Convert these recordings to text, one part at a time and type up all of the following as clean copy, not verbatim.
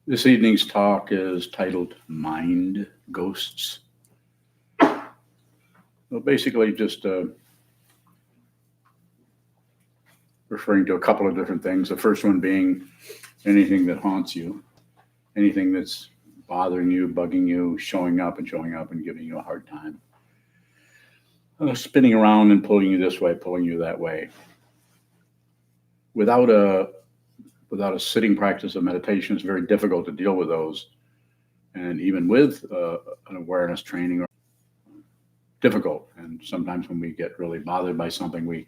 This evening's talk is titled Mind Ghosts. Well, basically just referring to a couple of different things. The first one being anything that haunts you, anything that's bothering you, bugging you, showing up and giving you a hard time. Spinning around and pulling you this way, pulling you that way. Without a sitting practice of meditation, it's very difficult to deal with those. And even with an awareness training, difficult. And sometimes when we get really bothered by something, we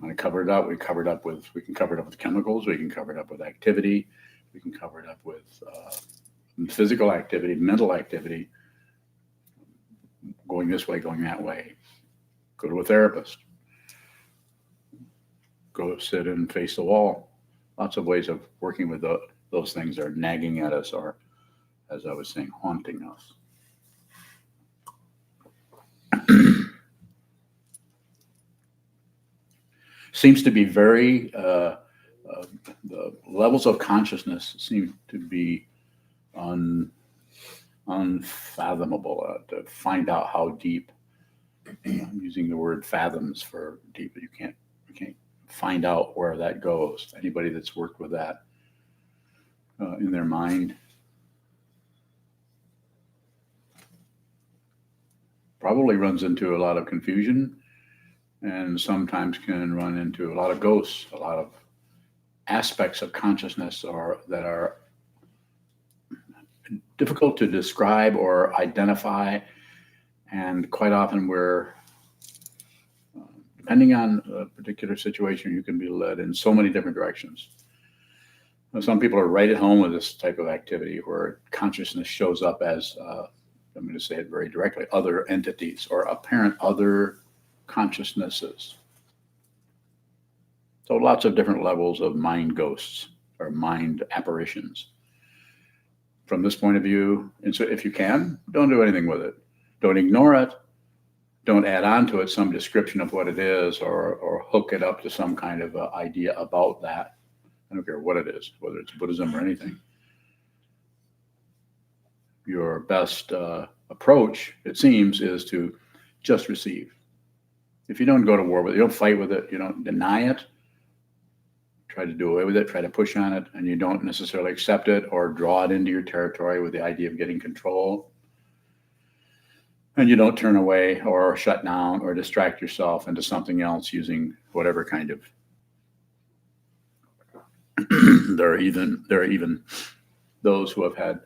want to cover it up. We can cover it up with chemicals. We can cover it up with activity. We can cover it up with physical activity, mental activity, going this way, going that way. Go to a therapist. Go sit and face the wall. Lots of ways of working with those things that are nagging at us, or, as I was saying, haunting us. Seems to be very, the levels of consciousness seem to be unfathomable, to find out how deep. I'm using the word fathoms for deep, but you can't find out where that goes. Anybody that's worked with that in their mind probably runs into a lot of confusion, and sometimes can run into a lot of ghosts, a lot of aspects of consciousness that are difficult to describe or identify. And quite often we're, depending on a particular situation, you can be led in so many different directions. Now, some people are right at home with this type of activity where consciousness shows up as, I'm going to say it very directly, other entities or apparent other consciousnesses. So lots of different levels of mind ghosts or mind apparitions. From this point of view, and so if you can, don't do anything with it. Don't ignore it. Don't add on to it some description of what it is, or hook it up to some kind of idea about that. I don't care what it is, whether it's Buddhism or anything. Your best approach, it seems, is to just receive. If you don't go to war with it, you don't fight with it, you don't deny it, try to do away with it, try to push on it, and you don't necessarily accept it or draw it into your territory with the idea of getting control, and you don't turn away or shut down or distract yourself into something else using whatever kind of there are even those who have had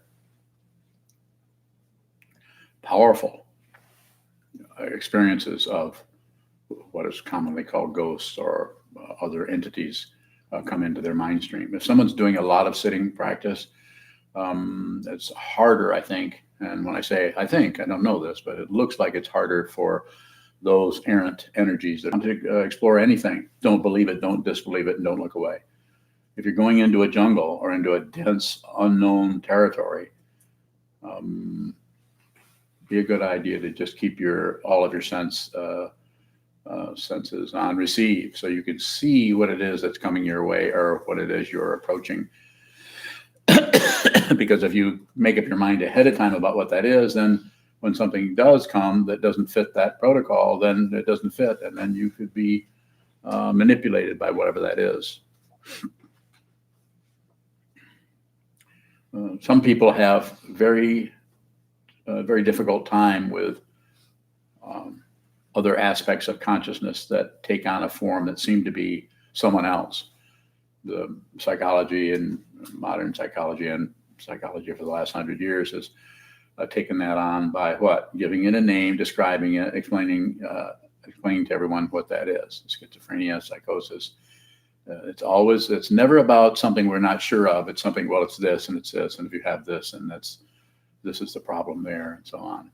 powerful experiences of what is commonly called ghosts or other entities come into their mind stream. If someone's doing a lot of sitting practice, it's harder, I think. And when I say I think, I don't know this, but it looks like it's harder for those errant energies that want to explore anything. Don't believe it, don't disbelieve it, and don't look away. If you're going into a jungle or into a dense, unknown territory, be a good idea to just keep all of your senses on receive, so you can see what it is that's coming your way or what it is you're approaching. Because if you make up your mind ahead of time about what that is, then when something does come that doesn't fit that protocol, then it doesn't fit, and then you could be manipulated by whatever that is. Some people have very difficult time with other aspects of consciousness that take on a form that seem to be someone else. The psychology and modern psychology and psychology for the last 100 years has taken that on by what? Giving it a name, describing it, explaining to everyone what that is. Schizophrenia, psychosis. It's never about something we're not sure of. It's something, well, it's this and it's this, and if you have this, and this is the problem there, and so on.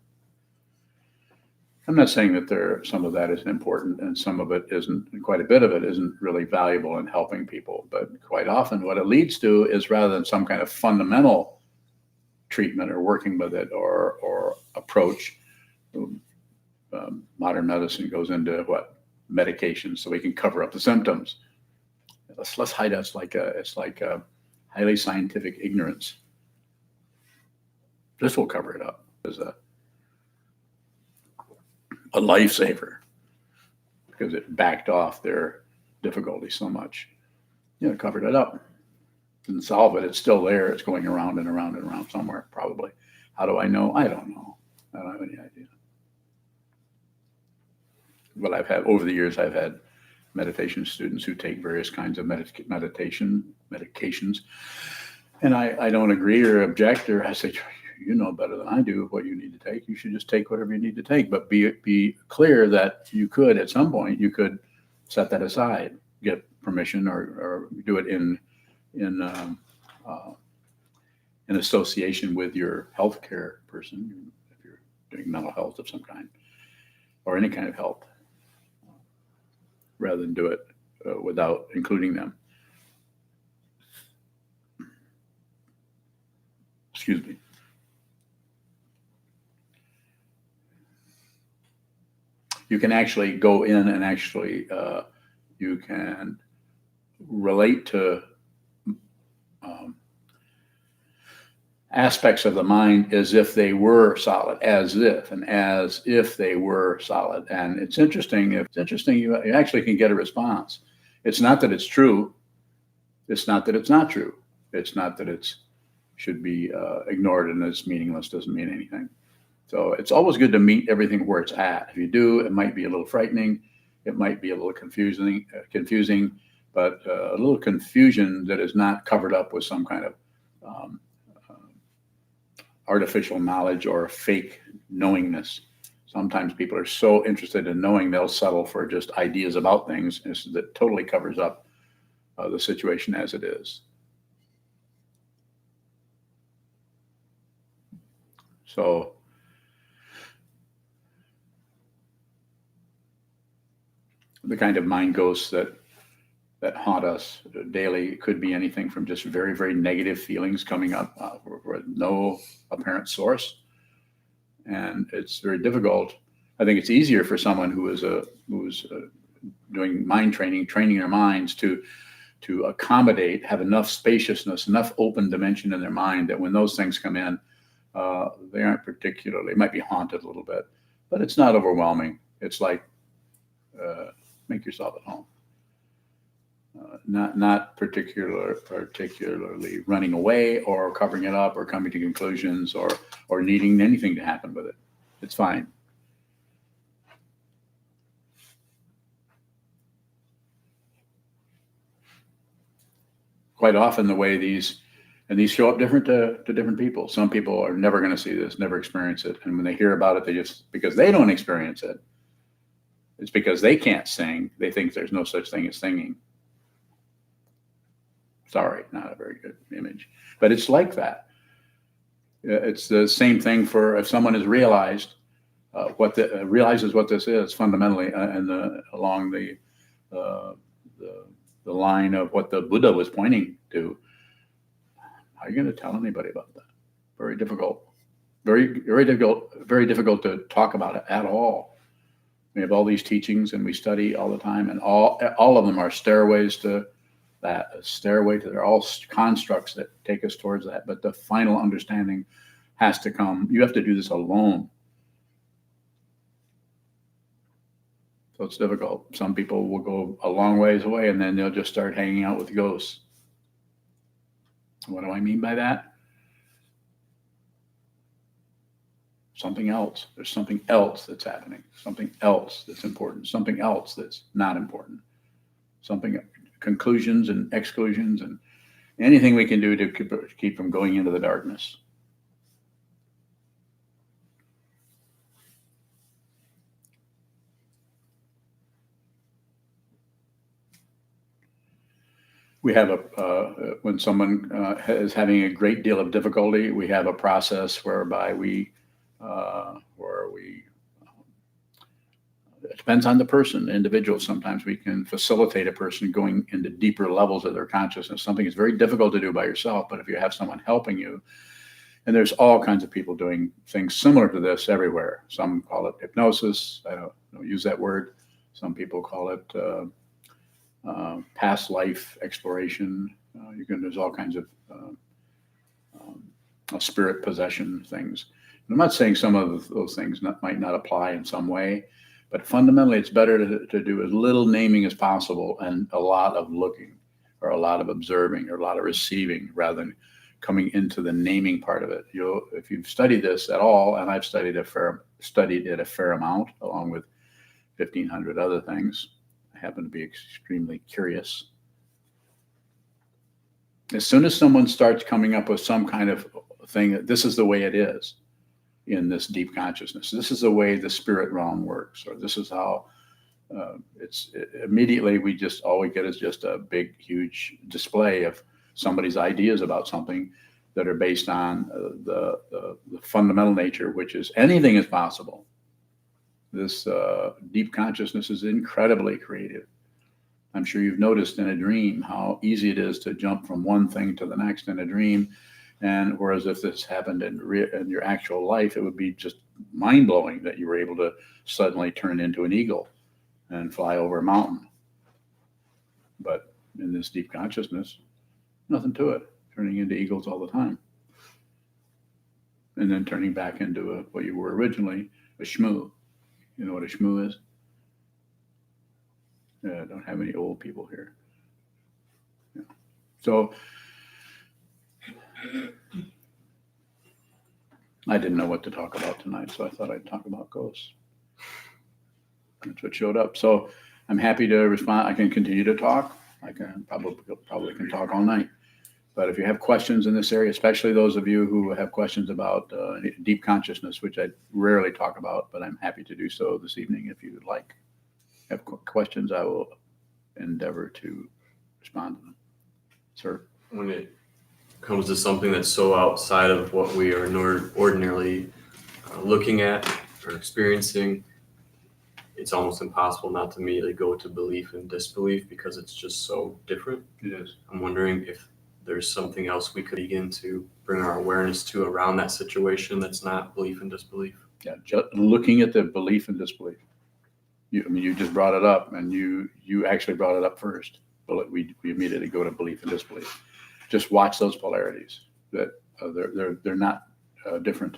I'm not saying that some of that isn't important and some of it isn't, and quite a bit of it isn't really valuable in helping people. But quite often what it leads to is, rather than some kind of fundamental treatment or working with it or approach, modern medicine goes into what? Medication, so we can cover up the symptoms. Let's hide us it's like a highly scientific ignorance. This will cover it up as a lifesaver because it backed off their difficulty so much. Covered it up. Didn't solve it. It's still there. It's going around and around and around somewhere, probably. How do I know? I don't know. I don't have any idea. But over the years, I've had meditation students who take various kinds of medications. And I don't agree or object, or I say, you know better than I do what you need to take. You should just take whatever you need to take. But be clear that you could, at some point, you could set that aside, get permission, or do it in association with your healthcare person, if you're doing mental health of some kind, or any kind of health, rather than do it without including them. Excuse me. You can actually go in and actually you can relate to aspects of the mind as if they were solid, as if they were solid. And it's interesting. You actually can get a response. It's not that it's true. It's not that it's not true. It's not that it's should be ignored and it's meaningless, doesn't mean anything. So it's always good to meet everything where it's at. If you do, it might be a little frightening. It might be a little confusing, but a little confusion that is not covered up with some kind of artificial knowledge or fake knowingness. Sometimes people are so interested in knowing they'll settle for just ideas about things that totally covers up the situation as it is. So the kind of mind ghosts that haunt us daily could be anything from just very, very negative feelings coming up with no apparent source. And it's very difficult. I think it's easier for someone who's doing mind training their minds to accommodate, have enough spaciousness, enough open dimension in their mind that when those things come in, they aren't particularly, it might be haunted a little bit, but it's not overwhelming. It's like, make yourself at home. Not particularly running away or covering it up or coming to conclusions or needing anything to happen with it. It's fine. Quite often the way these show up different to different people. Some people are never going to see this, never experience it. And when they hear about it, because they don't experience it, it's because they can't sing. They think there's no such thing as singing. Sorry, not a very good image, but it's like that. It's the same thing for if someone has realizes what this is fundamentally, and along the line of what the Buddha was pointing to. How are you going to tell anybody about that? Very difficult. Very, very difficult. Very difficult to talk about it at all. We have all these teachings and we study all the time, and all of them are stairways to that. They're all constructs that take us towards that. But the final understanding has to come. You have to do this alone. So it's difficult. Some people will go a long ways away and then they'll just start hanging out with ghosts. What do I mean by that? Something else. There's something else that's happening. Something else that's important. Something else that's not important. Conclusions and exclusions and anything we can do to keep from going into the darkness. We have when someone is having a great deal of difficulty, we have a process whereby it depends on the person, the individual. Sometimes we can facilitate a person going into deeper levels of their consciousness. Something is very difficult to do by yourself, but if you have someone helping you, And there's all kinds of people doing things similar to this everywhere. Some call it hypnosis. I don't use that word. Some people call it past life exploration. There's all kinds of spirit possession things. And I'm not saying some of those things might not apply in some way, but fundamentally it's better to do as little naming as possible and a lot of looking, or a lot of observing, or a lot of receiving, rather than coming into the naming part of it. If you've studied this at all, and I've studied it a fair amount, along with 1,500 other things. I happen to be extremely curious. As soon as someone starts coming up with some kind of thing that this is the way it is in this deep consciousness, this is the way the spirit realm works, or this is how immediately all we get is just a big, huge display of somebody's ideas about something that are based on the fundamental nature, which is anything is possible. This deep consciousness is incredibly creative. I'm sure you've noticed in a dream how easy it is to jump from one thing to the next in a dream. And whereas if this happened in your actual life, it would be just mind-blowing that you were able to suddenly turn into an eagle and fly over a mountain. But in this deep consciousness, nothing to it. Turning into eagles all the time. And then turning back into what you were originally, a shmoo. You know what a shmoo is? I don't have any old people here. Yeah. So I didn't know what to talk about tonight, so I thought I'd talk about ghosts. That's what showed up. So I'm happy to respond. I can continue to talk. I can probably can talk all night. But if you have questions in this area, especially those of you who have questions about deep consciousness, which I rarely talk about, but I'm happy to do so this evening if you would like. Have questions, I will endeavor to respond to them. Sir? When it comes to something that's so outside of what we are ordinarily looking at or experiencing, it's almost impossible not to immediately go to belief and disbelief because it's just so different. It is. I'm wondering if there's something else we could begin to bring our awareness to around that situation that's not belief and disbelief. Yeah, just looking at the belief and disbelief. You just brought it up, and you actually brought it up first. But we immediately go to belief and disbelief. Just watch those polarities. That they're not different.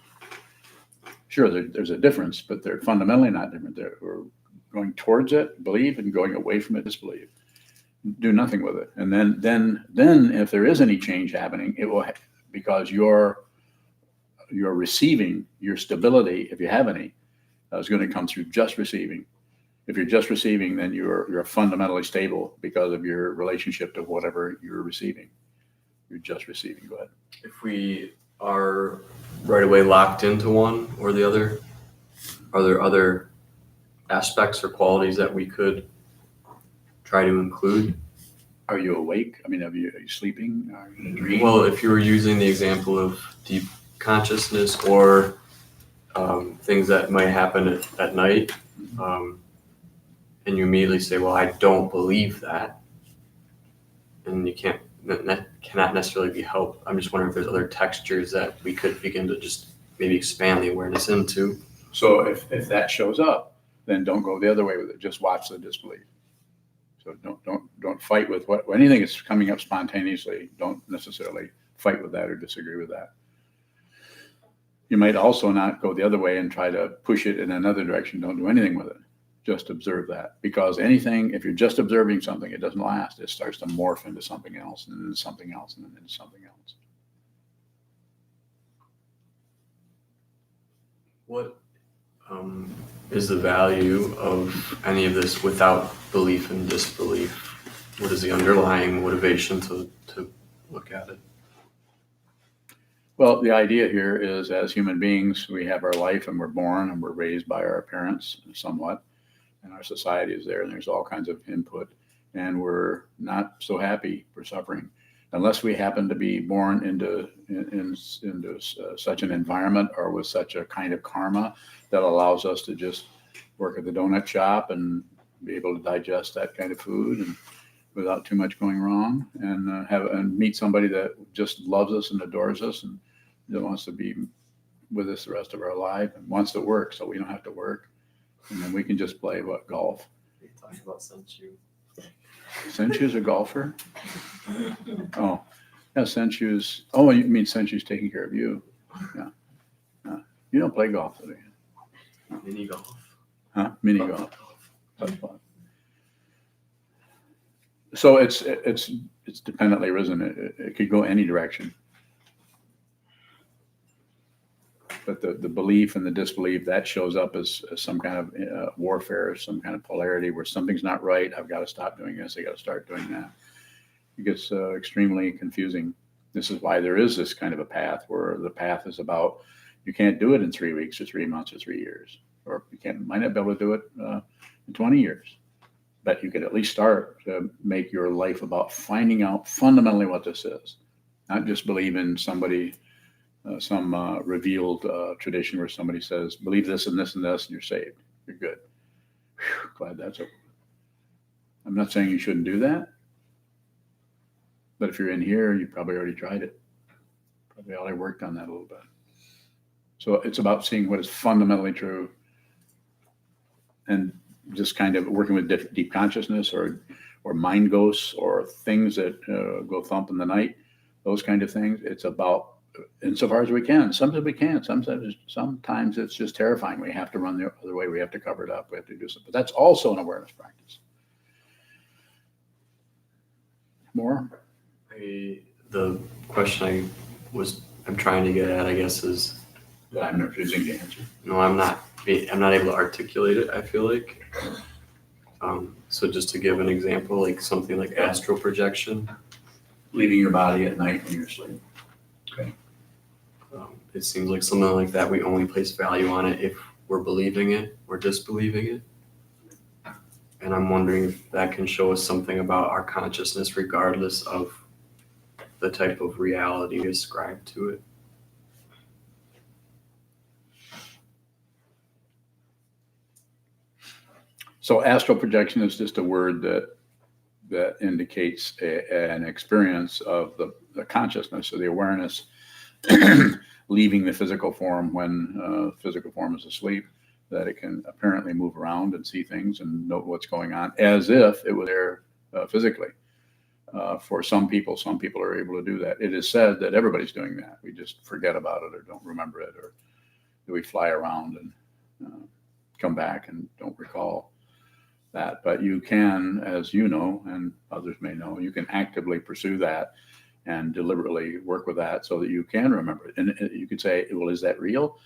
Sure, there's a difference, but they're fundamentally not different. We're going towards it, believe, and going away from it, disbelieve. Do nothing with it, and then if there is any change happening, it will because you're receiving your stability, if you have any, is going to come through just receiving. If you're just receiving, then you're fundamentally stable because of your relationship to whatever you're receiving. You're just receiving. Go ahead. If we are right away locked into one or the other, are there other aspects or qualities that we could try to include? Are you awake? I mean, are you sleeping? Are you in a dream? Well, if you were using the example of deep consciousness or things that might happen at night, and you immediately say, well, I don't believe that, and that cannot necessarily be helped. I'm just wondering if there's other textures that we could begin to just maybe expand the awareness into. So if that shows up, then don't go the other way with it. Just watch the disbelief. So don't fight with anything that's coming up spontaneously. Don't necessarily fight with that or disagree with that. You might also not go the other way and try to push it in another direction. Don't do anything with it. Just observe that, because if you're just observing something, it doesn't last. It starts to morph into something else, and into something else, and then into something else. What is the value of any of this without belief and disbelief? What is the underlying motivation to look at it? Well, the idea here is, as human beings, we have our life, and we're born, and we're raised by our parents somewhat, and our society is there, and there's all kinds of input, and we're not so happy. We're suffering. Unless we happen to be born into such an environment or with such a kind of karma that allows us to just work at the donut shop and be able to digest that kind of food and without too much going wrong, and meet somebody that just loves us and adores us and that wants to be with us the rest of our life and wants to work so we don't have to work. And then we can just play, golf? You're talking about Senchu. Senchu's a golfer? Oh, yeah, Senchu's, oh, you mean Senchu's taking care of you. Yeah. You don't play golf, do you? Mini golf. Huh? Mini golf. That's fun. So it's dependently risen. It could go any direction. But the belief and the disbelief, that shows up as some kind of warfare, some kind of polarity where something's not right. I've got to stop doing this. I got to start doing that. It gets extremely confusing. This is why there is this kind of a path where the path is about, you can't do it in 3 weeks or 3 months or 3 years, or might not be able to do it in 20 years. But you could at least start to make your life about finding out fundamentally what this is, not just believe in somebody. Some revealed tradition where somebody says, believe this and this and this, and you're saved. You're good. Whew, glad that's over. I'm not saying you shouldn't do that. But if you're in here, you probably already tried it. Probably already worked on that a little bit. So it's about seeing what is fundamentally true and just kind of working with deep consciousness or mind ghosts or things that go thump in the night, those kind of things. It's about, insofar as we can. Sometimes we can't. Sometimes it's just terrifying. We have to run the other way. We have to cover it up. We have to do something. But that's also an awareness practice. More? The question I'm trying to get at, I guess, is That I'm refusing to answer. no, I'm not able to articulate it, I feel like. So just to give an example, like something like astral projection. Leaving your body at night when you're asleep. Okay. It seems like something like that, we only place value on it if we're believing it or disbelieving it. And I'm wondering if that can show us something about our consciousness regardless of the type of reality ascribed to it. So astral projection is just a word that indicates an experience of the consciousness or the awareness leaving the physical form when physical form is asleep, that it can apparently move around and see things and know what's going on as if it were there physically. For some people are able to do that. It is said that everybody's doing that. We just forget about it or don't remember it, or we fly around and come back and don't recall that. But you can, as you know, and others may know, you can actively pursue that and deliberately work with that so that you can remember it. And you could say, well, is that real?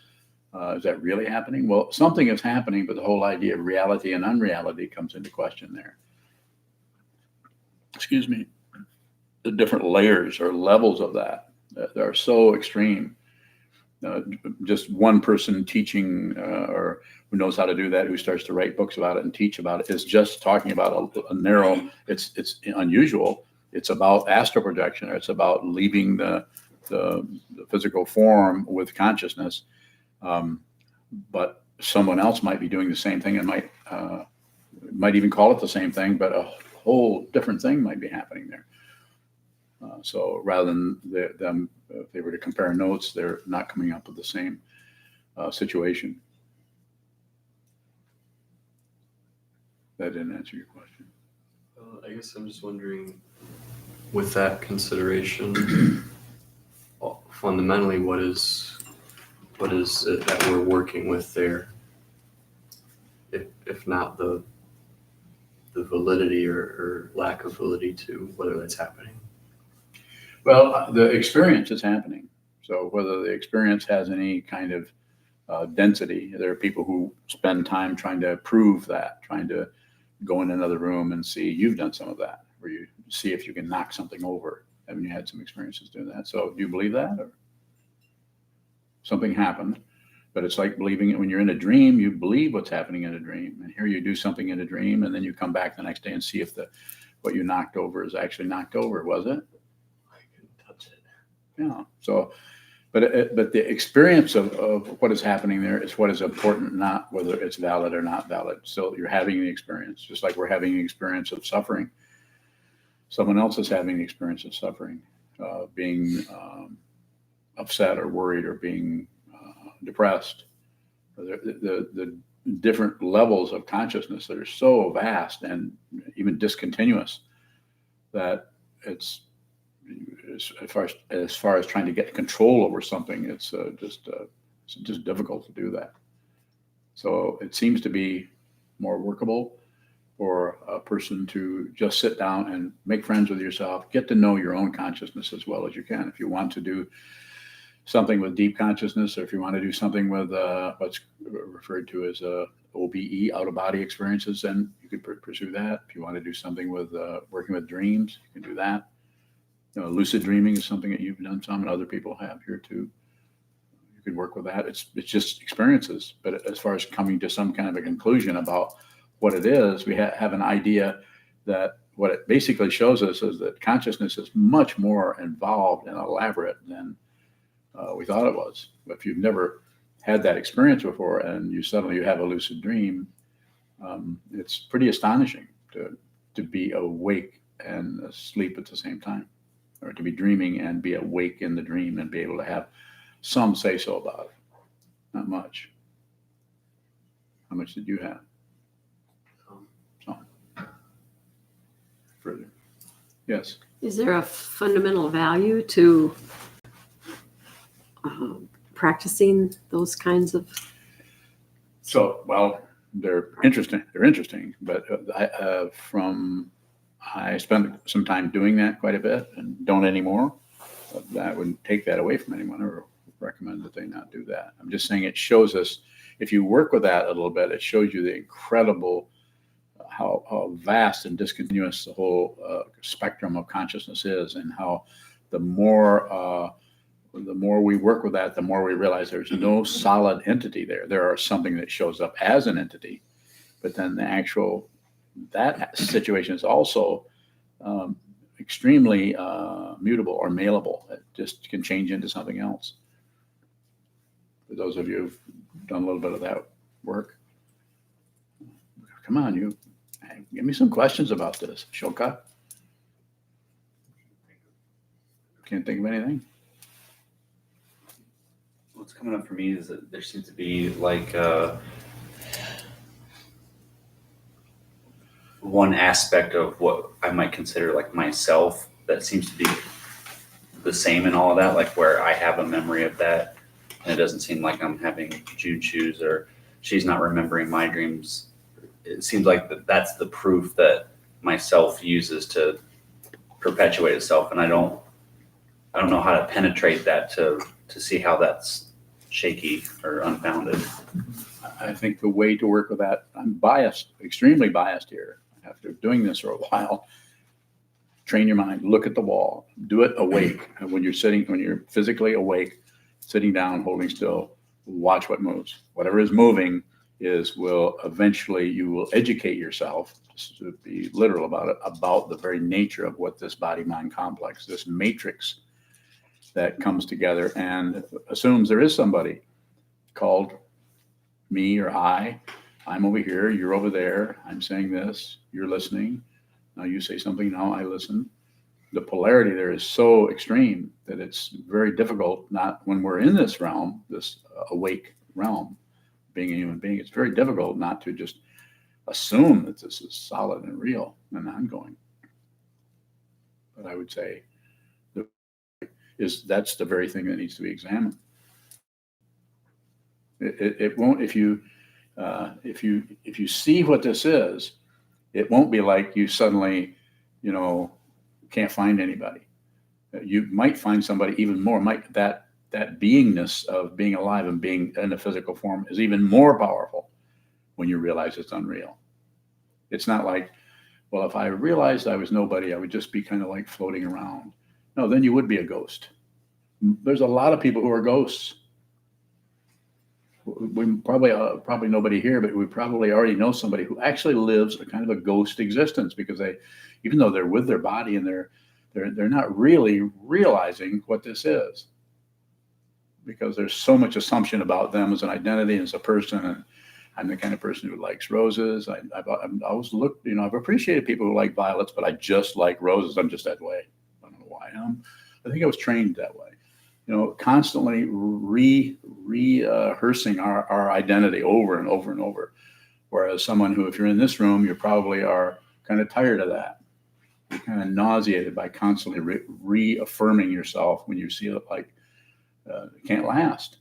Is that really happening? Well, something is happening, but the whole idea of reality and unreality comes into question there. Excuse me. The different layers or levels of that are so extreme. Just one person teaching or who knows how to do that, who starts to write books about it and teach about it, is just talking about a narrow, it's unusual. It's about astral projection, or it's about leaving the physical form with consciousness. But someone else might be doing the same thing and might even call it the same thing, but a whole different thing might be happening there. So rather than them, if they were to compare notes, they're not coming up with the same situation. That didn't answer your question. I guess I'm just wondering, with that consideration, fundamentally, what is it that we're working with there? If not the validity or lack of validity to whether that's happening. Well, the experience is happening. So whether the experience has any kind of density, there are people who spend time trying to prove that, trying to go in another room and see. You've done some of that, where you see if you can knock something over. Haven't you had some experiences doing that? So do you believe that? Or something happened, but it's like believing it when you're in a dream. You believe what's happening in a dream. And here you do something in a dream, and then you come back the next day and see if what you knocked over is actually knocked over. Was it? Yeah. So, but the experience of what is happening there is what is important, not whether it's valid or not valid. So you're having the experience, just like we're having the experience of suffering. Someone else is having the experience of suffering, being upset or worried or being depressed. The different levels of consciousness that are so vast and even discontinuous that it's as far as trying to get control over something, it's just difficult to do that. So it seems to be more workable for a person to just sit down and make friends with yourself, get to know your own consciousness as well as you can. If you want to do something with deep consciousness, or if you want to do something with what's referred to as OBE, out-of-body experiences, then you could pursue that. If you want to do something with working with dreams, you can do that. Lucid dreaming is something that you've done some, and other people have here too. You could work with that. It's just experiences. But as far as coming to some kind of a conclusion about what it is, we have an idea that what it basically shows us is that consciousness is much more involved and elaborate than we thought it was. But if you've never had that experience before and you suddenly have a lucid dream, it's pretty astonishing to be awake and asleep at the same time, or to be dreaming and be awake in the dream and be able to have some say-so about it. Not much. How much did you have? Some. Further. Yes. Is there a fundamental value to practicing those kinds of? So, well, they're interesting. But I spent some time doing that quite a bit and don't anymore. I wouldn't take that away from anyone or recommend that they not do that. I'm just saying it shows us, if you work with that a little bit, it shows you the incredible, how vast and discontinuous the whole spectrum of consciousness is, and how the more we work with that, the more we realize there's no solid entity there. There are something that shows up as an entity, but then that situation is also extremely mutable or malleable. It just can change into something else. For those of you who've done a little bit of that work, come on, give me some questions about this. Shoka? Can't think of anything? What's coming up for me is that there seems to be like one aspect of what I might consider like myself that seems to be the same in all of that, like where I have a memory of that, and it doesn't seem like I'm having Jude shoes or she's not remembering my dreams. It seems like that's the proof that myself uses to perpetuate itself, and I don't know how to penetrate that to see how that's shaky or unfounded. I think the way to work with that, I'm biased, extremely biased here. After doing this for a while, train your mind, look at the wall, do it awake. And when you're physically awake, sitting down, holding still, watch what moves. Whatever is moving you will educate yourself, just to be literal about it, about the very nature of what this body-mind complex, this matrix that comes together and assumes there is somebody called me or I'm over here, you're over there, I'm saying this, you're listening, now you say something, now I listen. The polarity there is so extreme that it's very difficult, not when we're in this realm, this awake realm, being a human being, it's very difficult not to just assume that this is solid and real and ongoing. But I would say that's the very thing that needs to be examined. It won't, if you see what this is, it won't be like you suddenly, can't find anybody. You might find somebody even more. That beingness of being alive and being in a physical form is even more powerful when you realize it's unreal. It's not like, well, if I realized I was nobody, I would just be kind of like floating around. No, then you would be a ghost. There's a lot of people who are ghosts. We probably nobody here, but we probably already know somebody who actually lives a kind of a ghost existence, because even though they're with their body and they're not really realizing what this is, because there's so much assumption about them as an identity and as a person. And I'm the kind of person who likes roses. I've always looked, I've appreciated people who like violets, but I just like roses. I'm just that way. I don't know why I am. I think I was trained that way. constantly rehearsing our identity over and over and over. Whereas someone who, if you're in this room, you probably are kind of tired of that. You're kind of nauseated by constantly reaffirming yourself when you see it like it can't last.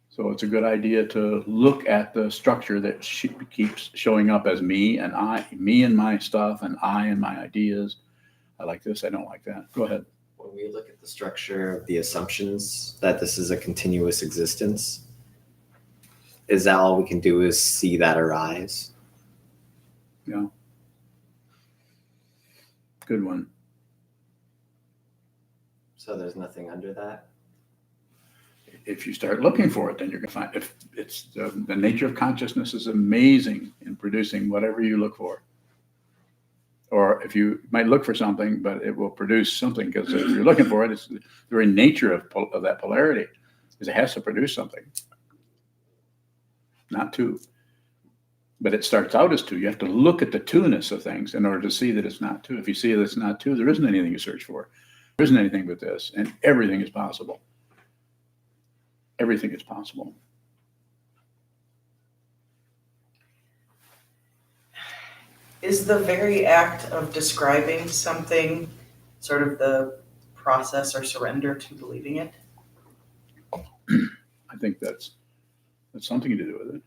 So it's a good idea to look at the structure that keeps showing up as me and I, me and my stuff, and I and my ideas. I like this, I don't like that. Go ahead. When we look at the structure of the assumptions that this is a continuous existence, is that all we can do is see that arise? Yeah. Good one. So there's nothing under that? If you start looking for it, then you're going to find, if it's the nature of consciousness is amazing in producing whatever you look for. Or if you might look for something, but it will produce something, because if you're looking for it, it's the very nature of that polarity is it has to produce something. Not two. But it starts out as two. You have to look at the two-ness of things in order to see that it's not two. If you see that it's not two, there isn't anything you search for. There isn't anything but this, and everything is possible. Everything is possible. Is the very act of describing something sort of the process or surrender to believing it? I think that's something to do with it.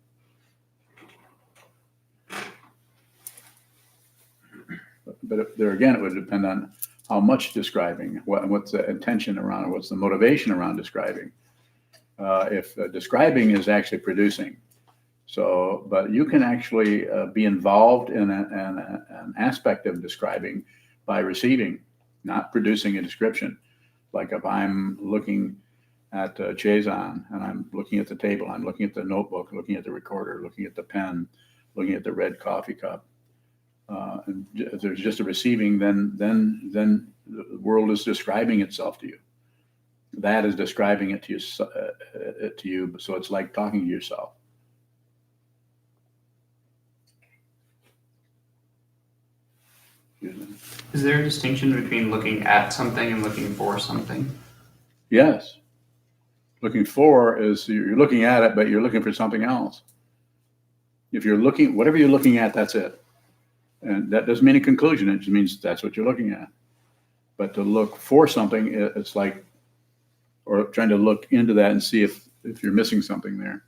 But there again, it would depend on how much describing, what's the intention around it, what's the motivation around describing. If describing is actually producing, but you can actually be involved in an aspect of describing by receiving, not producing a description. Like if I'm looking at Sokuzan and I'm looking at the table, I'm looking at the notebook, looking at the recorder, looking at the pen, looking at the red coffee cup. And if there's just a receiving, then the world is describing itself to you. That is describing it to you. So it's like talking to yourself. Is there a distinction between looking at something and looking for something? Yes. Looking for is you're looking at it, but you're looking for something else. If you're looking, whatever you're looking at, that's it. And that doesn't mean a conclusion. It just means that's what you're looking at. But to look for something, it's like, or trying to look into that and see if you're missing something there.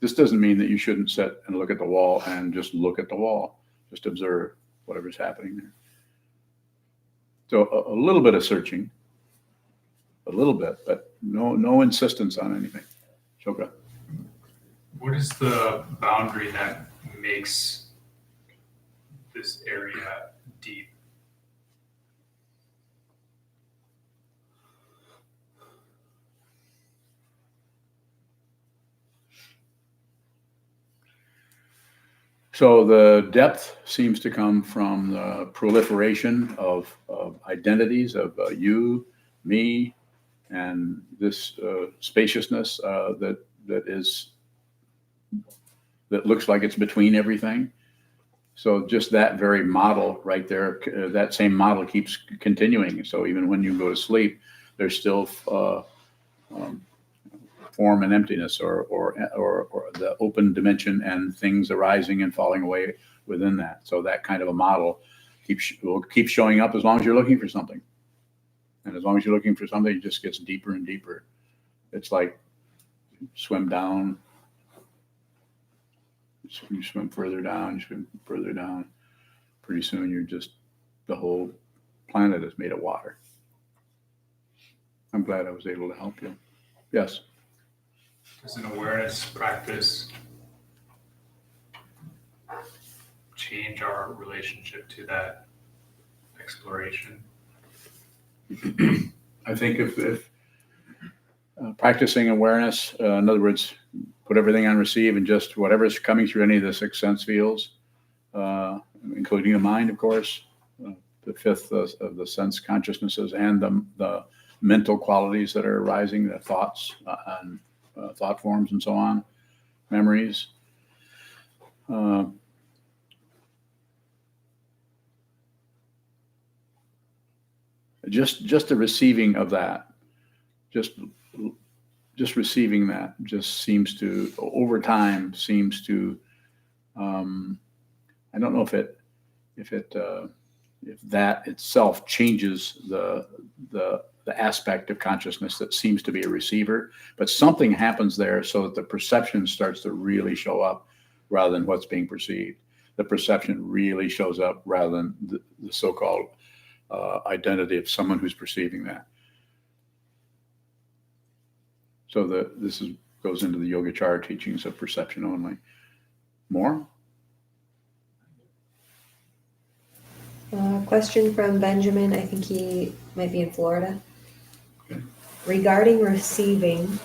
This doesn't mean that you shouldn't sit and look at the wall and just look at the wall. Just observe whatever's happening there. So a little bit of searching, a little bit, but no insistence on anything. Shoka. What is the boundary that makes this area deep? So the depth seems to come from the proliferation of identities of you, me, and this spaciousness that looks like it's between everything. So just that very model right there, that same model keeps continuing. So even when you go to sleep, there's still form and emptiness, or the open dimension and things arising and falling away within that. So that kind of a model will keep showing up as long as you're looking for something. And as long as you're looking for something, it just gets deeper and deeper. It's like swim down. You swim further down, you swim further down. Pretty soon the whole planet is made of water. I'm glad I was able to help you. Yes. Does an awareness practice change our relationship to that exploration? I think if practicing awareness, in other words, put everything on receive and just whatever's coming through any of the six sense fields, including the mind, of course, the fifth of the sense consciousnesses, and the mental qualities that are arising, the thoughts and thought forms and so on, memories. Just the receiving of that just receiving that just seems to, over time, seems to, I don't know if that itself changes the aspect of consciousness that seems to be a receiver, but something happens there so that the perception starts to really show up rather than what's being perceived. The perception really shows up rather than the so-called identity of someone who's perceiving that. So this goes into the Yogacara teachings of perception only. More? Question from Benjamin. I think he might be in Florida. Okay. Regarding receiving,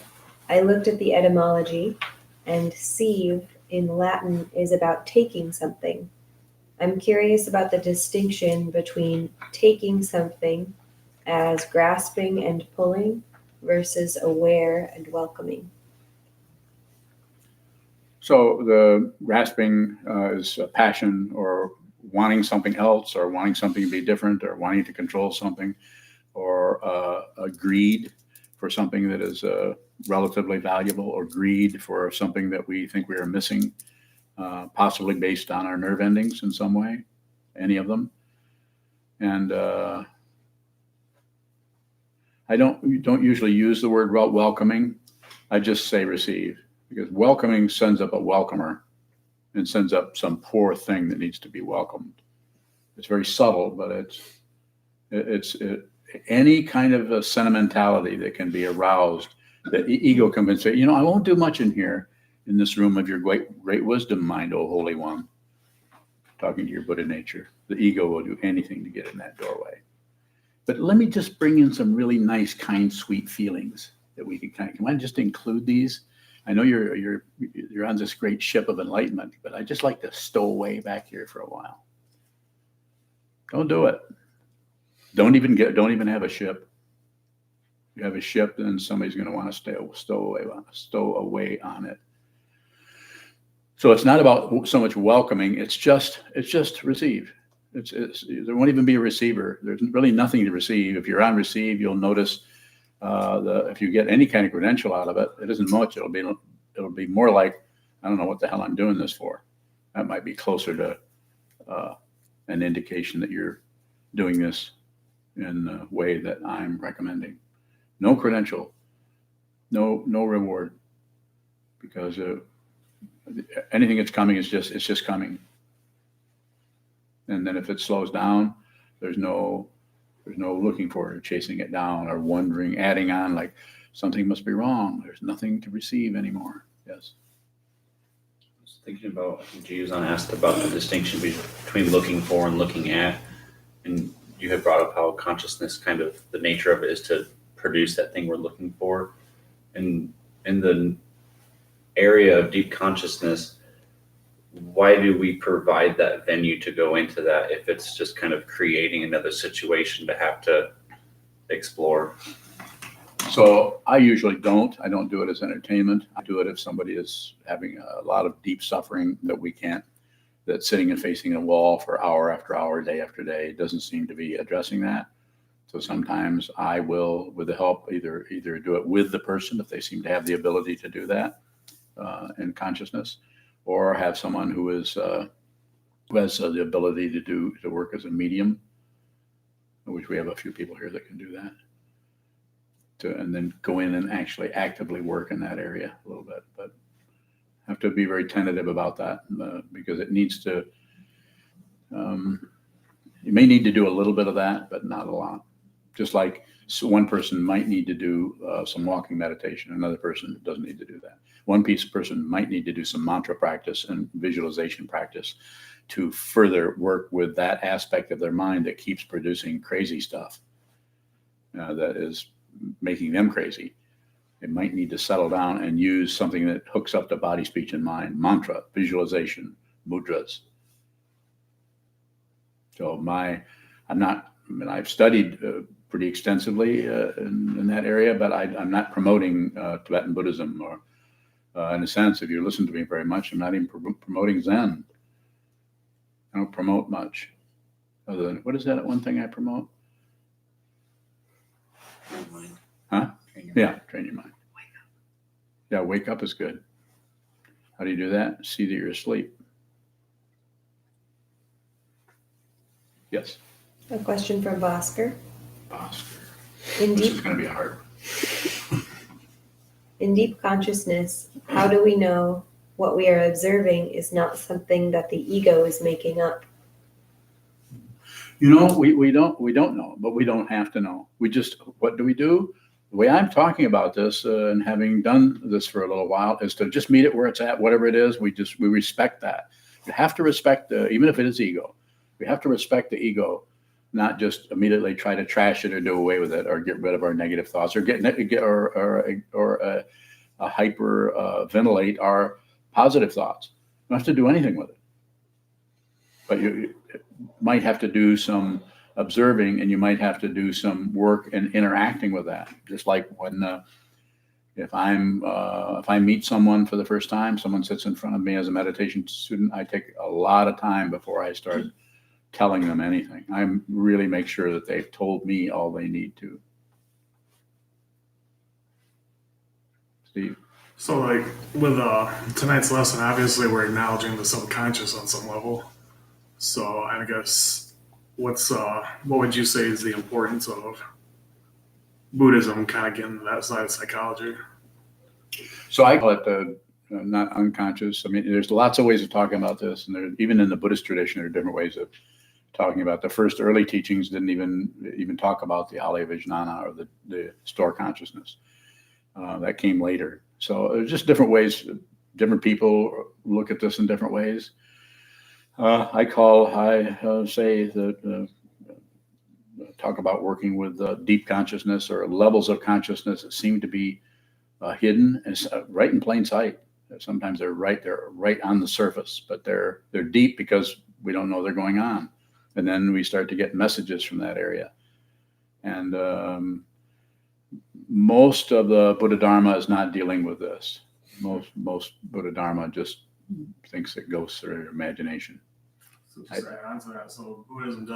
I looked at the etymology, and sieve in Latin is about taking something. I'm curious about the distinction between taking something as grasping and pulling versus aware and welcoming. So the grasping is a passion or wanting something else or wanting something to be different or wanting to control something, or a greed for something that is relatively valuable, or greed for something that we think we are missing, possibly based on our nerve endings in some way, any of them. And I don't usually use the word welcoming. I just say receive, because welcoming sends up a welcomer and sends up some poor thing that needs to be welcomed. It's very subtle, but it's any kind of a sentimentality that can be aroused. The ego can say, you know, I won't do much in here, in this room of your great wisdom mind, O Holy One. Talking to your Buddha nature. The ego will do anything to get in that doorway. But let me just bring in some really nice, kind, sweet feelings that we can I just include these? I know you're on this great ship of enlightenment, but I just like to stow away back here for a while. Don't do it. Don't even have a ship. You have a ship, then somebody's going to want to stow away on it. So it's not about so much welcoming. It's just receive. There won't even be a receiver. There's really nothing to receive. If you're on receive, you'll notice if you get any kind of credential out of it, it isn't much. It'll be more like, I don't know what the hell I'm doing this for. That might be closer to an indication that you're doing this in the way that I'm recommending. No credential, no reward, because anything that's coming it's just coming. And then if it slows down, there's no looking for it, chasing it down, or wondering, adding on like something must be wrong. There's nothing to receive anymore. Yes. I was thinking about, I think Jiuzan asked about the distinction between looking for and looking at, and you had brought up how consciousness, kind of the nature of it is to produce that thing we're looking for. And in the area of deep consciousness, why do we provide that venue to go into that if it's just kind of creating another situation to have to explore? So I usually don't do it as entertainment. I do it if somebody is having a lot of deep suffering that's sitting and facing a wall for hour after hour, day after day, doesn't seem to be addressing that. So sometimes I will, with the help, either do it with the person if they seem to have the ability to do that in consciousness, or have someone who has the ability to work as a medium, which we have a few people here that can do that. And then go in and actually actively work in that area a little bit, but have to be very tentative about that because it needs to. You may need to do a little bit of that, but not a lot. Just like one person might need to do some walking meditation, another person doesn't need to do that. One person might need to do some mantra practice and visualization practice to further work with that aspect of their mind that keeps producing crazy stuff that is making them crazy. They might need to settle down and use something that hooks up to body, speech, and mind, mantra, visualization, mudras. So I've studied pretty extensively in that area, but I'm not promoting Tibetan Buddhism, or in a sense, if you listen to me very much, I'm not even promoting Zen. I don't promote much. Other than, what is that one thing I promote? Never mind. Huh? Yeah, train your mind. Yeah, wake up is good. How do you do that? See that you're asleep. Yes, A question from Vosker. Oscar. In This deep, is going to be hard. in deep consciousness, how do we know what we are observing is not something that the ego is making up? You know, we don't know, but we don't have to know. We just, what do we do? The way I'm talking about this and having done this for a little while is to just meet it where it's at, whatever it is. We respect that. You have to respect, even if it is ego, we have to respect the ego, not just immediately try to trash it or do away with it or get rid of our negative thoughts or hyper ventilate our positive thoughts. You don't have to do anything with it, but you might have to do some observing, and you might have to do some work in interacting with that. Just like when if I meet someone for the first time, someone sits in front of me as a meditation student, I take a lot of time before I start telling them anything. I really make sure that they've told me all they need to. Steve? So like with tonight's lesson, obviously we're acknowledging the subconscious on some level. So I guess what would you say is the importance of Buddhism kind of getting to that side of psychology? So I call it not unconscious. I mean, there's lots of ways of talking about this, and even in the Buddhist tradition, there are different ways of talking about. The first early teachings didn't even talk about the alaya vijnana or the store consciousness. That came later. So there's just different ways. Different people look at this in different ways. I say that talk about working with deep consciousness or levels of consciousness that seem to be hidden and right in plain sight. Sometimes they're right on the surface, but they're deep because we don't know they're going on. And then we start to get messages from that area. And most of the Buddha Dharma is not dealing with this. Most Buddha Dharma just thinks it goes through your imagination. So just to add on to that, so Buddhism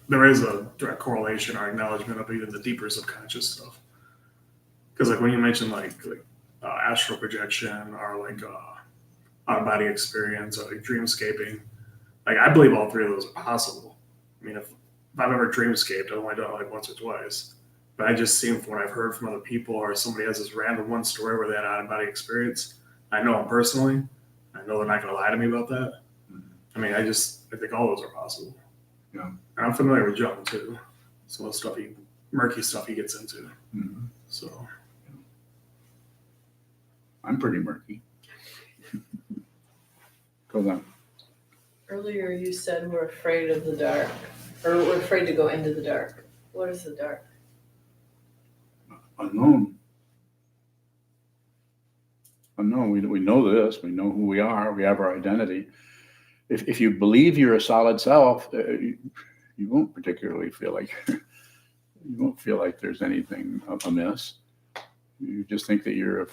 there is a direct correlation or acknowledgement of even the deeper subconscious stuff. Because like when you mentioned like astral projection or like out-of-body experience or like dreamscaping, like I believe all three of those are possible. I mean, if I've ever dreamscaped, I've only done it like once or twice. But I just seen from what I've heard from other people, or somebody has this random one story where they had out-of-body experience. I know them personally. I know they're not going to lie to me about that. I mean, I think all those are possible. Yeah. And I'm familiar with Jung too. Some of the stuff murky stuff he gets into. Mm-hmm. So I'm pretty murky. Go on. Earlier you said we're afraid of the dark, or we're afraid to go into the dark. What is the dark? Unknown. We know this. We know who we are. We have our identity. If you believe you're a solid self, you won't particularly feel like there's anything amiss. You just think that you're a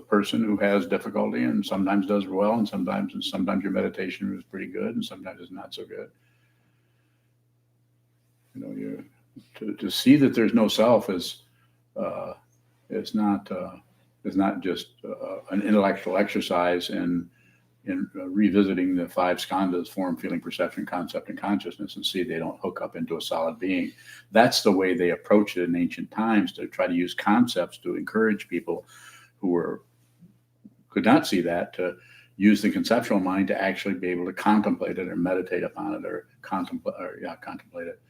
person who has difficulty and sometimes does well, and sometimes your meditation is pretty good, and sometimes it's not so good. You know, to see that there's no self is not just an intellectual exercise in revisiting the five skandhas: form, feeling, perception, concept, and consciousness, and see they don't hook up into a solid being. That's the way they approached it in ancient times, to try to use concepts to encourage people who could not see that to use the conceptual mind to actually be able to contemplate it or meditate upon it or contemplate it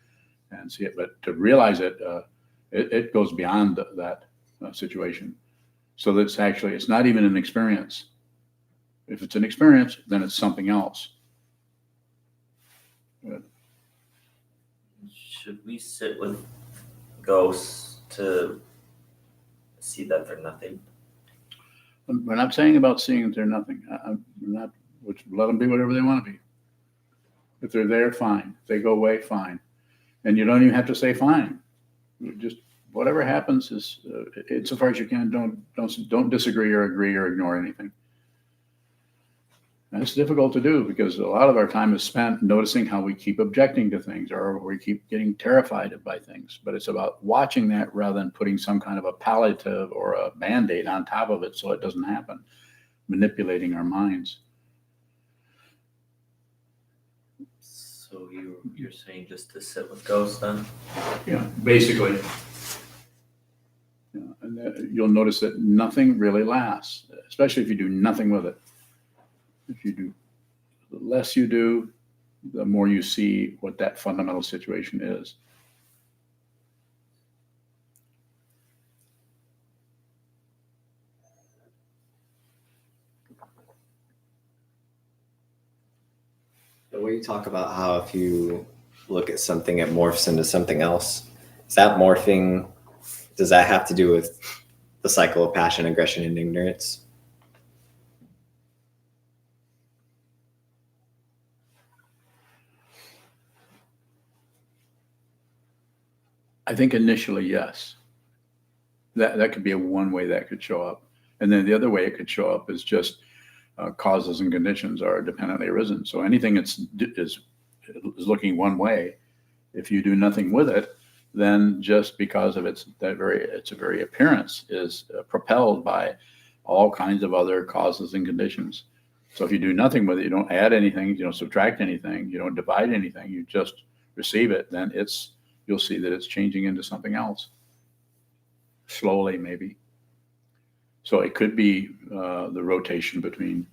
and see it. But to realize it, it goes beyond that situation. So that's actually, it's not even an experience. If it's an experience, then it's something else. Good. Should we sit with ghosts to see that they're nothing? We're not saying about seeing that they're nothing. I'm not, which let them be whatever they want to be. If they're there, fine. If they go away, fine. And you don't even have to say fine. Just whatever happens is, insofar as you can, don't disagree or agree or ignore anything. And it's difficult to do because a lot of our time is spent noticing how we keep objecting to things or we keep getting terrified by things. But it's about watching that rather than putting some kind of a palliative or a Band-Aid on top of it so it doesn't happen, manipulating our minds. So you're saying just to sit with ghosts then? Yeah, basically. Yeah, and you'll notice that nothing really lasts, especially if you do nothing with it. If you do, the less you do, the more you see what that fundamental situation is. The way you talk about how if you look at something, it morphs into something else. Is that morphing, does that have to do with the cycle of passion, aggression, and ignorance? I think initially, yes. That could be one way that could show up. And then the other way it could show up is just causes and conditions are dependently arisen. So anything that's is looking one way, if you do nothing with it, then just because of its very appearance is propelled by all kinds of other causes and conditions. So if you do nothing with it, you don't add anything, you don't subtract anything, you don't divide anything, you just receive it, then you'll see that it's changing into something else. Slowly, maybe. So it could be the rotation between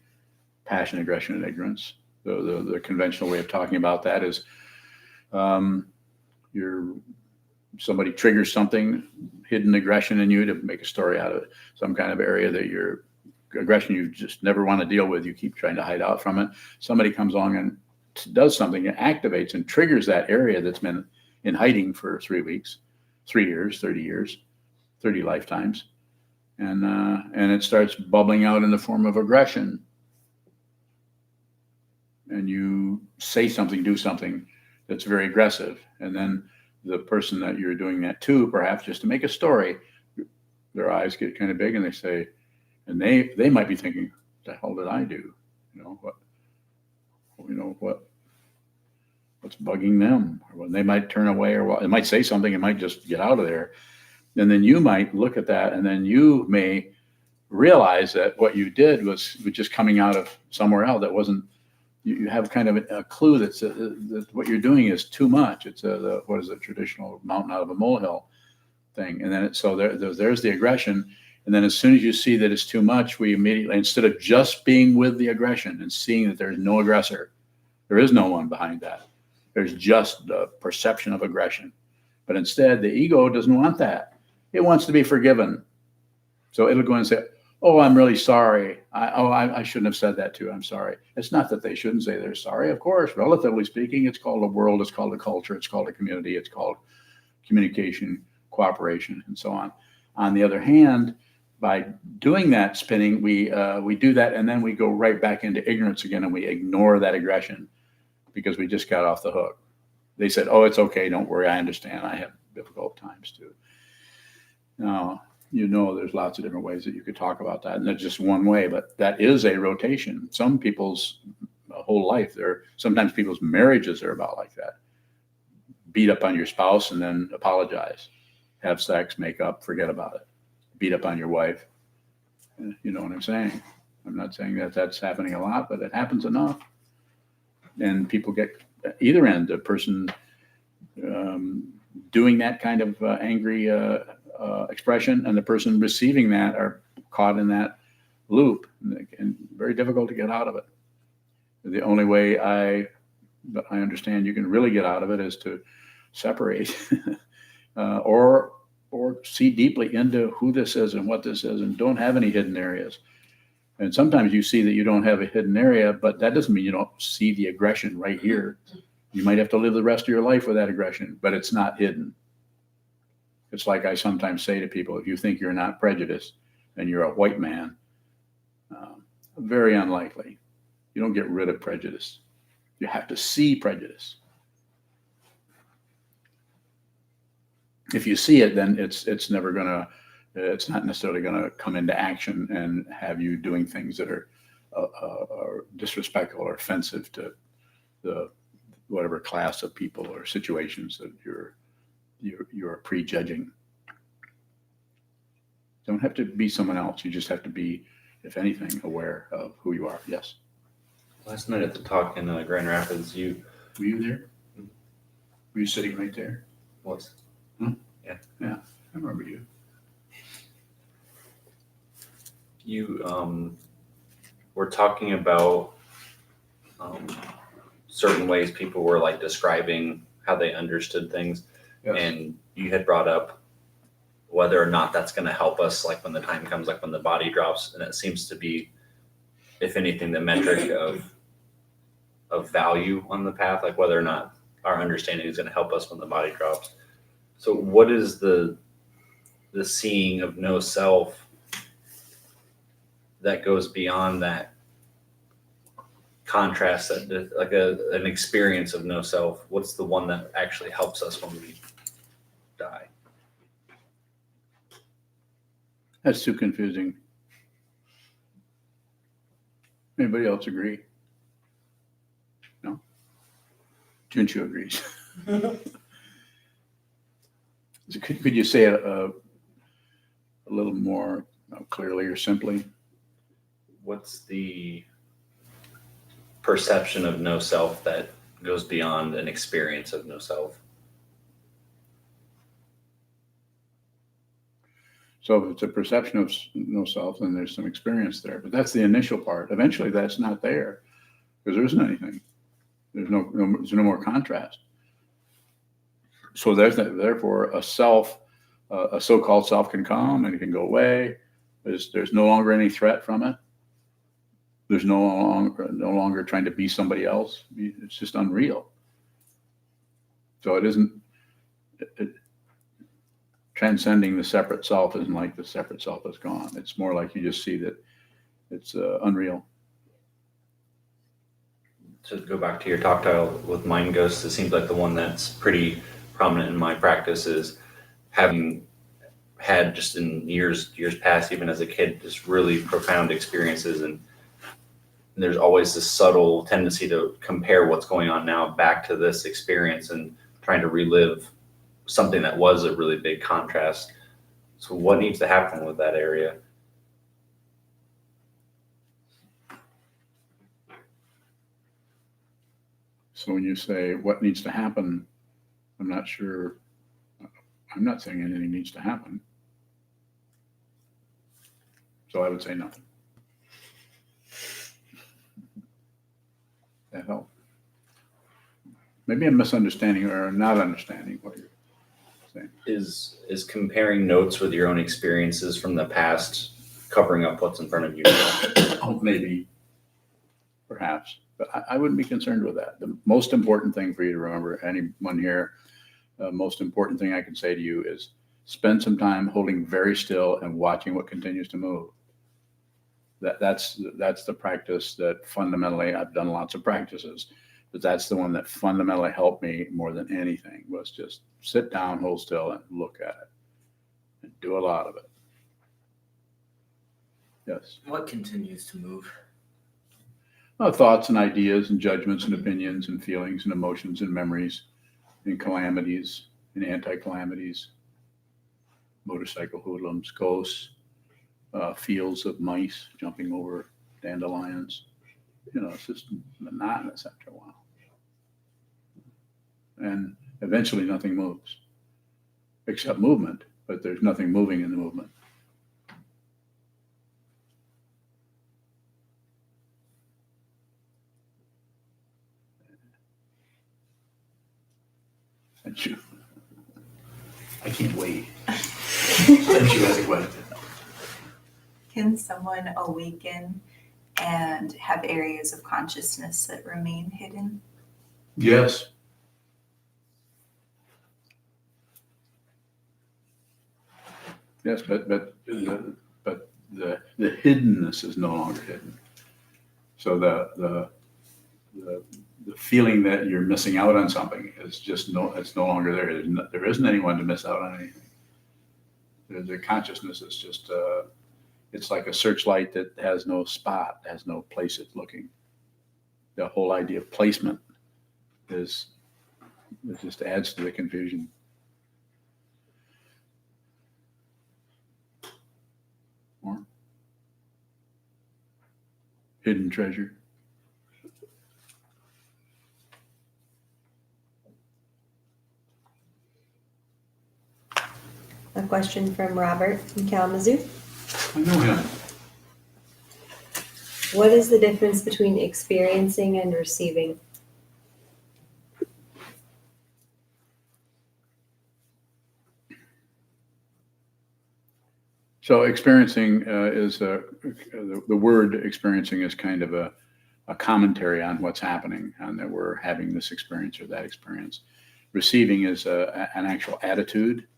passion, aggression, and ignorance. The conventional way of talking about that is somebody triggers something, hidden aggression in you to make a story out of it. Some kind of area that your aggression you just never want to deal with, you keep trying to hide out from it. Somebody comes along and does something and activates and triggers that area that's been in hiding for 3 weeks, 3 years, 30 years, 30 lifetimes. And it starts bubbling out in the form of aggression. And you say something, do something that's very aggressive. And then the person that you're doing that to, perhaps just to make a story, their eyes get kind of big and they say, and they might be thinking, what the hell did I do? What's bugging them? Or they might turn away, or it might say something, it might just get out of there. And then you might look at that, and then you may realize that what you did was just coming out of somewhere else. That wasn't. You have kind of a clue that what you're doing is too much. It's what is the traditional mountain out of a molehill thing. And then there's the aggression. And then as soon as you see that it's too much, we immediately, instead of just being with the aggression and seeing that there's no aggressor, there is no one behind that. There's just the perception of aggression. But instead, the ego doesn't want that. It wants to be forgiven. So it'll go and say, oh, I'm really sorry. I shouldn't have said that to you. I'm sorry. It's not that they shouldn't say they're sorry. Of course, relatively speaking, it's called a world, it's called a culture, it's called a community, it's called communication, cooperation, and so on. On the other hand, by doing that spinning, we do that, and then we go right back into ignorance again, and we ignore that aggression because we just got off the hook. They said, oh, it's okay. Don't worry. I understand. I have difficult times too. Now, there's lots of different ways that you could talk about that. And that's just one way, but that is a rotation. Some people's whole life, sometimes people's marriages are about like that. Beat up on your spouse and then apologize. Have sex, make up, forget about it. Beat up on your wife. You know what I'm saying? I'm not saying that that's happening a lot, but it happens enough. And people get either end, the person doing that kind of angry expression and the person receiving that are caught in that loop, and very difficult to get out of it. The only way I understand you can really get out of it is to separate or see deeply into who this is and what this is, and don't have any hidden areas. And sometimes you see that you don't have a hidden area, but that doesn't mean you don't see the aggression right here. You might have to live the rest of your life with that aggression, but it's not hidden. It's like I sometimes say to people, if you think you're not prejudiced and you're a white man, very unlikely. You don't get rid of prejudice. You have to see prejudice. If you see it, then it's not necessarily going to come into action and have you doing things that are disrespectful or offensive to the whatever class of people or situations that you're prejudging. Don't have to be someone else. You just have to be, if anything, aware of who you are. Yes. Last night at the talk in Grand Rapids, Were you there? Were you sitting right there? was I remember you. you were talking about certain ways people were like describing how they understood things, Yes. and you had brought up whether or not that's going to help us, like when the time comes, like when the body drops, and it seems to be, if anything, the metric of value on the path, like whether or not our understanding is going to help us when the body drops. So what is the seeing of no self that goes beyond that contrast, that like an experience of no self? What's the one that actually helps us when we die? That's too confusing. Anybody else agree? No? Junchu agrees. Could you say it a little more clearly or simply? What's the perception of no self that goes beyond an experience of no self? So if it's a perception of no self, then there's some experience there. But that's the initial part. Eventually, that's not there because there isn't anything. There's no more contrast. So therefore a self, a so-called self can come and it can go away. There's no longer any threat from it. There's no longer trying to be somebody else. It's just unreal. So it isn't. Transcending the separate self isn't like the separate self is gone. It's more like you just see that it's unreal. To go back to your talk title with mind ghosts, it seems like the one that's pretty prominent in my practice is having had just in years past, even as a kid, just really profound experiences. And there's always this subtle tendency to compare what's going on now back to this experience and trying to relive something that was a really big contrast. So what needs to happen with that area? So when you say what needs to happen, I'm not sure. I'm not saying anything needs to happen. So I would say nothing. That help? Maybe I'm misunderstanding or not understanding what you're saying. Is comparing notes with your own experiences from the past covering up what's in front of you now? Oh, maybe, perhaps, but I wouldn't be concerned with that. The most important thing for you to remember, anyone here, most important thing I can say to you is spend some time holding very still and watching what continues to move. That's the practice that fundamentally, I've done lots of practices, but that's the one that fundamentally helped me more than anything, was just sit down, hold still, and look at it, and do a lot of it. Yes. What continues to move? Thoughts and ideas and judgments and opinions and feelings and emotions and memories and calamities and anti-calamities, motorcycle hoodlums, ghosts, fields of mice jumping over dandelions. It's just monotonous after a while. And eventually nothing moves except movement, but there's nothing moving in the movement. And you, I can't wait. Since you asked a question. Can someone awaken and have areas of consciousness that remain hidden? Yes. Yes, but the hiddenness is no longer hidden. So the feeling that you're missing out on something is just it's no longer there. There isn't anyone to miss out on anything. The consciousness is just it's like a searchlight that has no spot, has no place it's looking. The whole idea of placement is, it just adds to the confusion. More? Hidden treasure. A question from Robert in Kalamazoo. I know him. What is the difference between experiencing and receiving? So experiencing is the word experiencing is kind of a commentary on what's happening, and that we're having this experience or that experience. Receiving is an actual attitude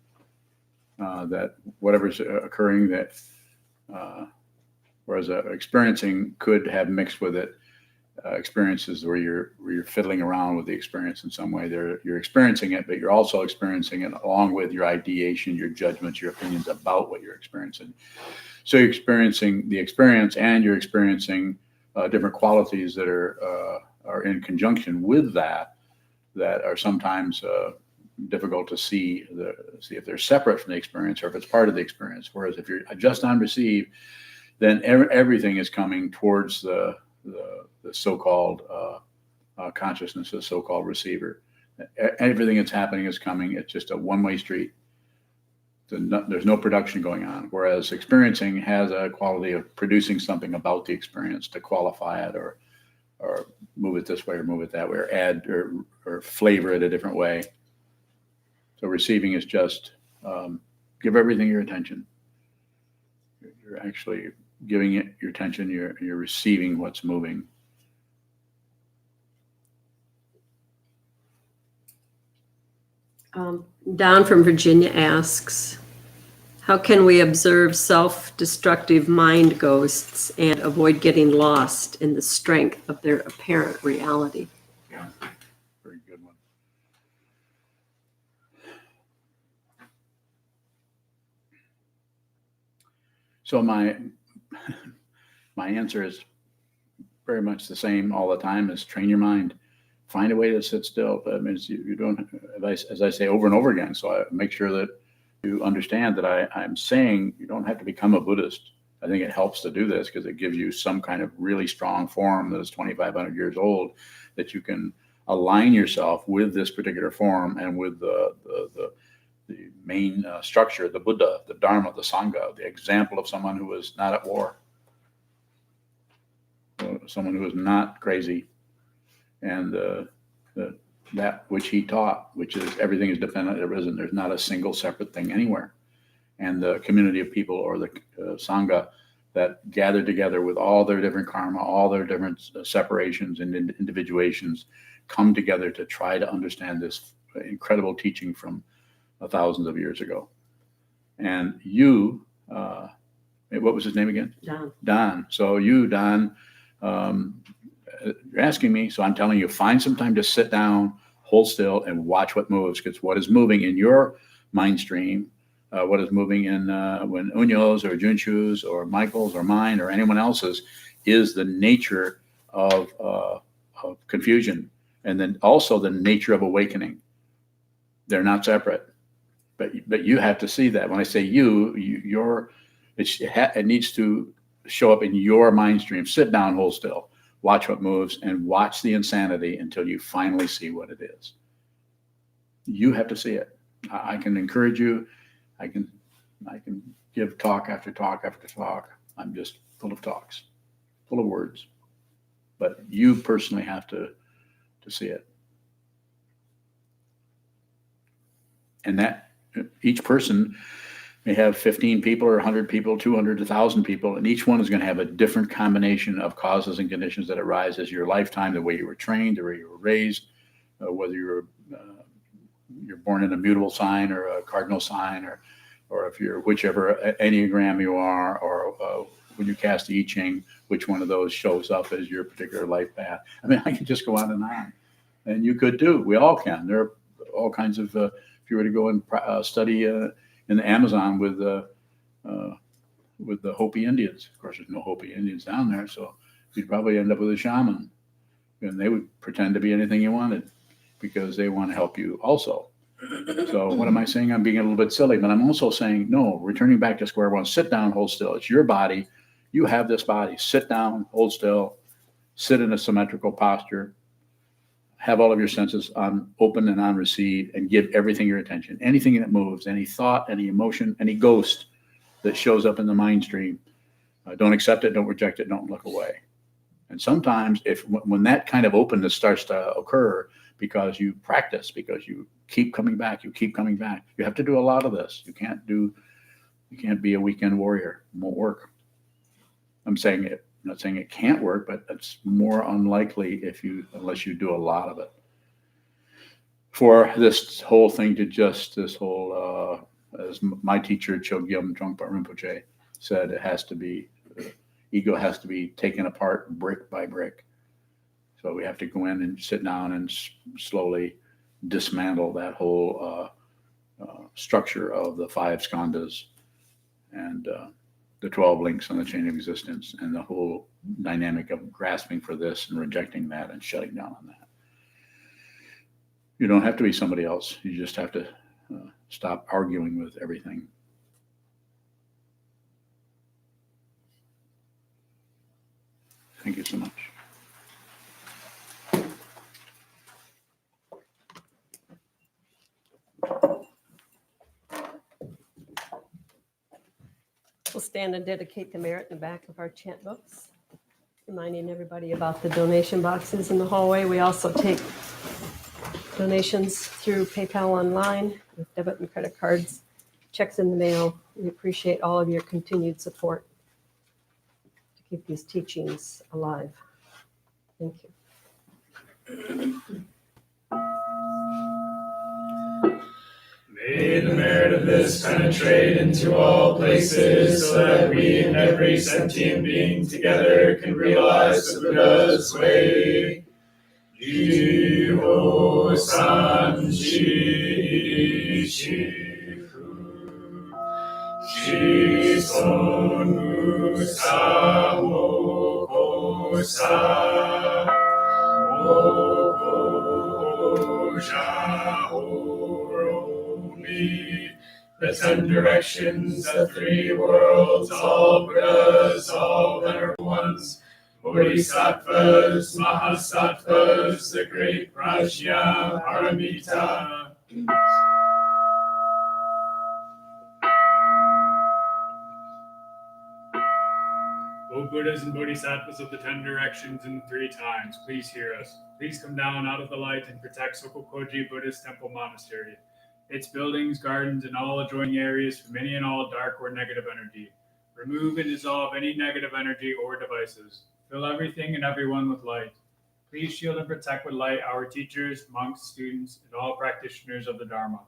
that whatever's occurring, that whereas experiencing could have mixed with it experiences where you're fiddling around with the experience in some way. You're experiencing it, but you're also experiencing it along with your ideation, your judgments, your opinions about what you're experiencing. So you're experiencing the experience, and you're experiencing different qualities that are in conjunction with that are sometimes difficult to see if they're separate from the experience or if it's part of the experience. Whereas if you're just on receive, then everything is coming towards the so-called consciousness, the so-called receiver. Everything that's happening is coming. It's just a one-way street. There's no production going on. Whereas experiencing has a quality of producing something about the experience to qualify it, or move it this way or move it that way, or add or flavor it a different way. So receiving is just give everything your attention. You're actually giving it your attention. You're receiving what's moving. Don from Virginia asks, how can we observe self-destructive mind ghosts and avoid getting lost in the strength of their apparent reality? Yeah, very good one. So my answer is very much the same all the time: is train your mind. Find a way to sit still. That means you don't, as I say over and over again, so I make sure that you understand that I'm saying you don't have to become a Buddhist. I think it helps to do this because it gives you some kind of really strong form that is 2,500 years old, that you can align yourself with this particular form and with the main structure, the Buddha, the Dharma, the Sangha, the example of someone who was not at war, someone who was not crazy, and that which he taught, which is everything is dependent, there's not a single separate thing anywhere. And the community of people, or the Sangha, that gathered together with all their different karma, all their different separations and individuations, come together to try to understand this incredible teaching from thousands of years ago. And you, what was his name again? Don. Don. So you, Don, you're asking me, so I'm telling you, find some time to sit down, hold still, and watch what moves, because what is moving in your mind stream, what is moving in when Unyo's or Junshu's or Michael's or mine or anyone else's, is the nature of confusion, and then also the nature of awakening. They're not separate, but you have to see that. When I say it needs to show up in your mind stream. Sit down, hold still, watch what moves, and watch the insanity until you finally see what it is. You have to see it. I can encourage you. I can give talk after talk after talk. I'm just full of talks, full of words. But you personally have to see it. And that each person may have 15 people or 100 people, 200, 1,000 people, and each one is going to have a different combination of causes and conditions that arise as your lifetime, the way you were trained, the way you were raised, whether you're born in a mutable sign or a cardinal sign, or if you're whichever Enneagram you are, or when you cast the I Ching, which one of those shows up as your particular life path. I mean, I can just go on, and you could too. We all can. There are all kinds of, if you were to go and study in the Amazon with with the Hopi Indians. Of course, there's no Hopi Indians down there, so you'd probably end up with a shaman, and they would pretend to be anything you wanted because they want to help you also. So what am I saying? I'm being a little bit silly, but I'm also saying, no, returning back to square one, sit down, hold still. It's your body. You have this body. Sit down, hold still, sit in a symmetrical posture, have all of your senses on open and on receive, and give everything your attention. Anything that moves, any thought, any emotion, any ghost that shows up in the mind stream, don't accept it, don't reject it, don't look away. And sometimes when that kind of openness starts to occur, because you practice, because you keep coming back, you have to do a lot of this. You can't be a weekend warrior. It won't work. I'm not saying it can't work, but it's more unlikely unless you do a lot of it. For this whole thing to as my teacher Chogyam Trungpa Rinpoche said, ego has to be taken apart brick by brick. So we have to go in and sit down and slowly dismantle that whole structure of the 5 skandhas and the 12 links on the chain of existence, and the whole dynamic of grasping for this and rejecting that and shutting down on that. You don't have to be somebody else. You just have to stop arguing with everything. Thank you so much. We'll stand and dedicate the merit in the back of our chant books, reminding everybody about the donation boxes in the hallway. We also take donations through PayPal online with debit and credit cards, checks in the mail. We appreciate all of your continued support to keep these teachings alive. Thank you. May the merit of this penetrate into all places, so that we and every sentient being together can realize the Buddha's way. Jiho san shi shifu, shi son musa moko sa, moko jaho. The 10 directions, the 3 worlds, all Buddhas, all venerable ones, Bodhisattvas, Mahasattvas, the great Prajna Paramita. O Buddhas and Bodhisattvas of the 10 directions and 3 times, please hear us. Please come down out of the light and protect SokukoJi Buddhist Temple Monastery, its buildings, gardens, and all adjoining areas from any and all dark or negative energy. Remove and dissolve any negative energy or devices. Fill everything and everyone with light. Please shield and protect with light our teachers, monks, students, and all practitioners of the Dharma,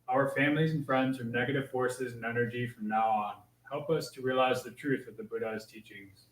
our families and friends from negative forces and energy from now on. Help us to realize the truth of the Buddha's teachings.